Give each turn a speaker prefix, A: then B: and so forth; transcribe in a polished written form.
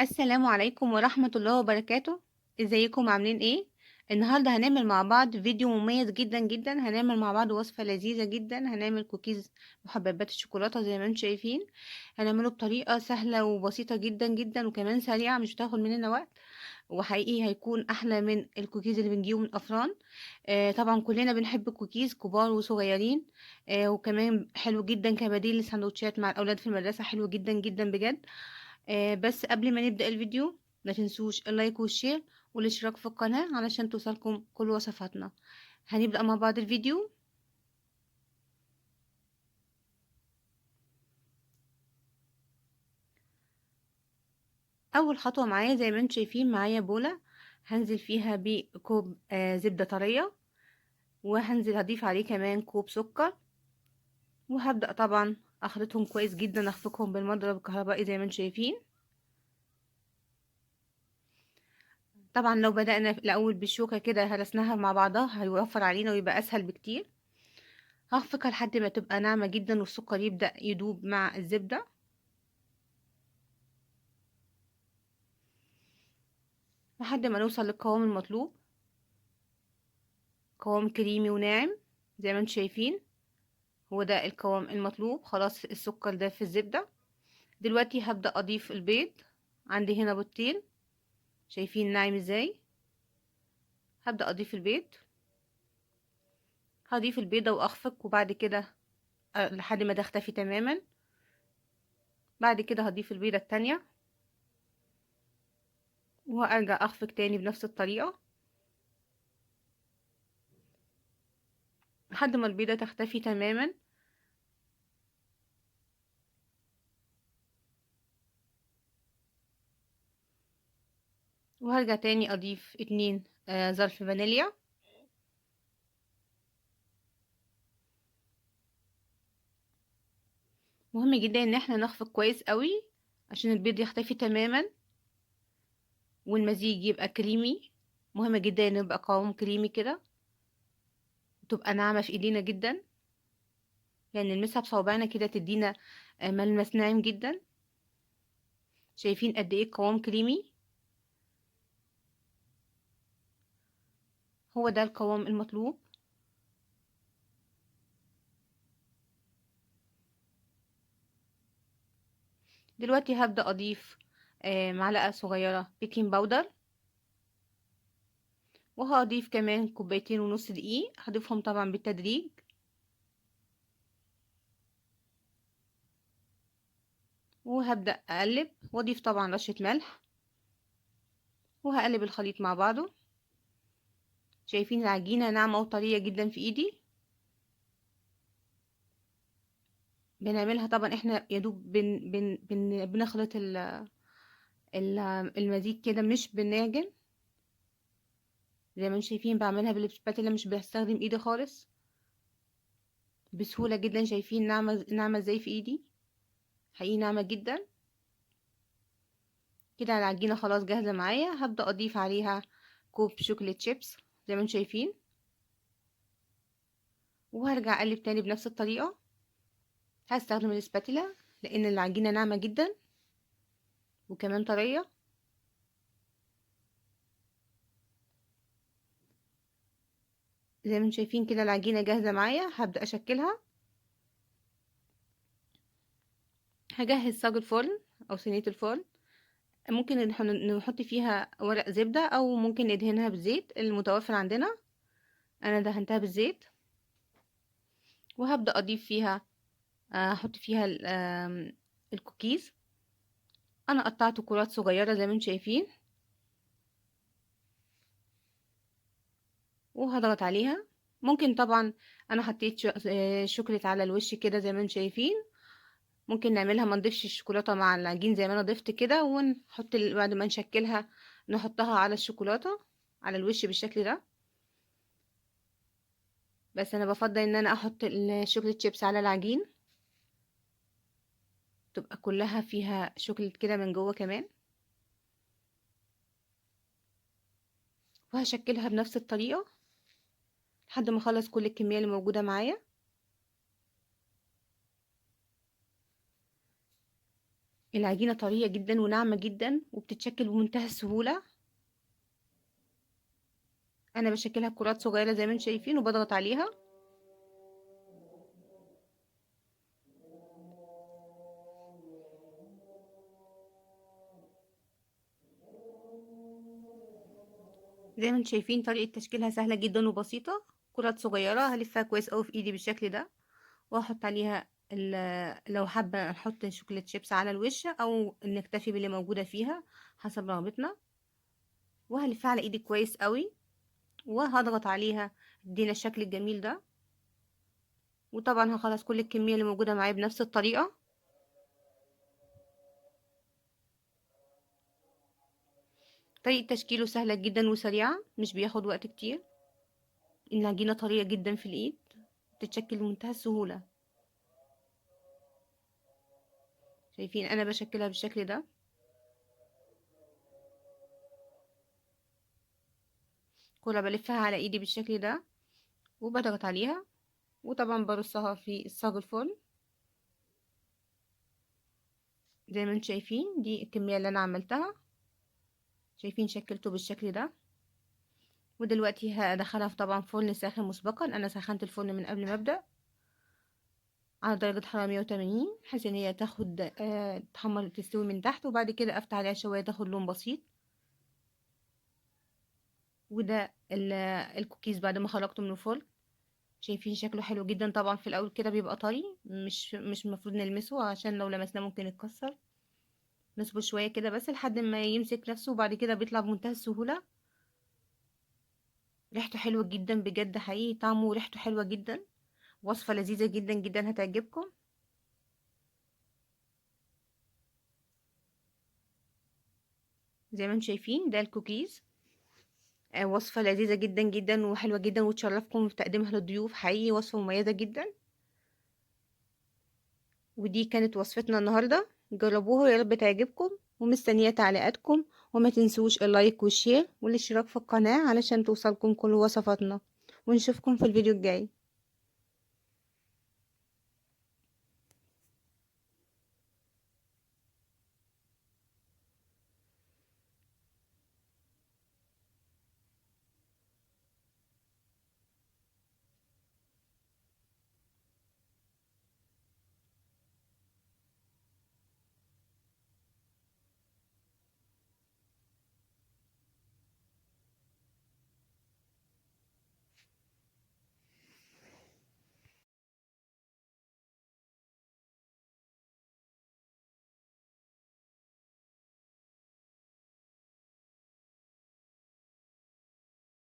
A: السلام عليكم ورحمة الله وبركاته. ازيكم عاملين ايه؟ النهاردة هنعمل مع بعض فيديو مميز جدا جدا. هنعمل مع بعض وصفة لذيذة جدا. هنعمل كوكيز محببات الشوكولاتة زي ما انتم شايفين. هنعمله بطريقة سهلة وبسيطة جدا جدا وكمان سريعة، مش بتاخد مننا وقت، وحقيقي هيكون احلى من الكوكيز اللي بنجيبه من افران. طبعا كلنا بنحب الكوكيز، كبار وصغيرين. وكمان حلو جدا كبديل للسندوتشات مع الاولاد في المدرسة، حلو جدا جدا بجد. بس قبل ما نبدأ الفيديو ما تنسوش اللايك والشير والاشتراك في القناة علشان توصلكم كل وصفاتنا. هنبدأ مع بعض الفيديو. أول خطوة معايا زي ما انتم شايفين، معايا بولة هنزل فيها بكوب زبدة طرية، وهنزل هضيف عليه كمان كوب سكر، وهبدأ طبعا أخلطهم كويس جدا، أخفقهم بالمضرب الكهربائي زي ما انتم شايفين. طبعا لو بدأنا الأول بالشوكة كده هرسناها مع بعضها هيوفر علينا ويبقى أسهل بكتير. هخفقها لحد ما تبقى ناعمة جدا والسكر يبدأ يدوب مع الزبدة لحد ما نوصل للقوام المطلوب، قوام كريمي وناعم زي ما انتم شايفين. هو ده القوام المطلوب. خلاص السكر ده في الزبدة. دلوقتي هبدأ أضيف البيض. عندي هنا بيضتين، شايفين ناعم ازاي. هبدأ أضيف البيض. هضيف البيضة وأخفق، وبعد كده لحد ما تختفي تماما. بعد كده هضيف البيضة التانية وهرجع أخفق تاني بنفس الطريقة لحد ما البيضة تختفي تماما. وهرجع تاني أضيف 2 ظرف فانيليا. مهم جدا ان احنا نخفق كويس قوي عشان البيض يختفي تماما والمزيج يبقى كريمي. مهم جدا ان يبقى قوام كريمي كده وتبقى ناعمة في ايدينا جدا، يعني نلمسها بصوابعنا كده تدينا ملمس ناعم جدا. شايفين قد ايه القوام كريمي؟ هو ده القوام المطلوب. دلوقتي هبدأ اضيف معلقة صغيرة بيكنج باودر، وهضيف كمان كوبايتين ونص دقيق، هضيفهم طبعا بالتدريج. وهبدأ اقلب واضيف طبعا رشة ملح، وهقلب الخليط مع بعضه. شايفين العجينة ناعمة وطرية جدا في ايدي. بنعملها طبعا احنا يا دوب بنخلط ال المزيج كده، مش بنعجن. زي ما انتم شايفين بعملها بالسباتيلا، مش بستخدم ايدي خالص. بسهولة جدا. شايفين ناعمة ناعمة ازاي في ايدي؟ حقيقي ناعمة جدا. كده العجينة خلاص جاهزة معايا. هبدأ اضيف عليها كوب شوكولات شيبس زي ما انتم شايفين، وهرجع اقلب تاني بنفس الطريقة. هستخدم السباتيلا لان العجينة ناعمة جدا وكمان طرية. زي ما انتم شايفين كده العجينة جاهزة معايا. هبدأ اشكلها. هجهز صاج الفرن او صينية الفرن. ممكن نحط فيها ورق زبدة او ممكن ندهنها بالزيت المتوفر عندنا. انا دهنتها بالزيت. وهبدأ اضيف فيها احط فيها الكوكيز. انا قطعت كرات صغيرة زي ما انتم شايفين، وهضغط عليها. ممكن طبعا انا حطيت شوكولات على الوش كده زي ما انتم شايفين. ممكن نعملها ما نضيفش الشوكولاتة مع العجين زي ما انا ضفت كده، ونحط بعد ما نشكلها نحطها على الشوكولاتة على الوش بالشكل ده. بس انا بفضل ان انا احط الشوكولات شيبس على العجين، تبقى كلها فيها شوكولات كده من جوه كمان. وهشكلها بنفس الطريقة لحد ما اخلص كل الكمية اللي موجودة معايا. العجينة طرية جدا وناعمة جدا وبتتشكل بمنتهى السهولة. انا بشكلها كرات صغيرة زي ما انتم شايفين وبضغط عليها. زي ما انتم شايفين طريقة تشكيلها سهلة جدا وبسيطة. كرات صغيرة هلفها كويس اوي في ايدي بالشكل ده، واحط عليها لو حابة نحط شوكولات شيبس على الوش او نكتفي باللي موجودة فيها حسب رغبتنا. وهلفها على ايدي كويس قوي وهضغط عليها ادينا الشكل الجميل ده. وطبعا هخلص كل الكمية اللي موجودة معايا بنفس الطريقة. طريقة تشكيله سهلة جدا وسريعة مش بياخد وقت كتير. العجينة طرية جدا في الايد، تتشكل بمنتهى السهولة. شايفين انا بشكلها بالشكل ده. كرة بلفها على ايدي بالشكل ده وبضغط عليها، وطبعا برصها في الصاج الفرن. زي ما انتم شايفين دي الكمية اللي انا عملتها. شايفين شكلته بالشكل ده. ودلوقتي هدخلها في طبعا فرن ساخن مسبقا. انا سخنت الفرن من قبل ما ابدا على درجة حرارة 180 بحيث ان هي تاخد تحمر تستوي من تحت، وبعد كده افتح عليها شوية تاخد لون بسيط. وده الكوكيز بعد ما خرجته من الفرن. شايفين شكله حلو جدا. طبعا في الاول كده بيبقى طري، مش المفروض نلمسه عشان لو لمسناه ممكن يتكسر. نصبر شوية كده بس لحد ما يمسك نفسه، وبعد كده بيطلع بمنتهى السهولة. ريحته حلوة جدا بجد حقيقي، طعمه وريحته حلوة جدا. وصفة لذيذة جدا جدا هتعجبكم. زي ما انتم شايفين ده الكوكيز. وصفة لذيذة جدا جدا وحلوة جدا وتشرفكم في تقديمها للضيوف. حقيقي وصفة مميزة جدا. ودي كانت وصفتنا النهاردة. جربوها يا رب تعجبكم، ومستنية تعليقاتكم. وما تنسوش اللايك والشير والاشتراك في القناة علشان توصلكم كل وصفاتنا. ونشوفكم في الفيديو الجاي.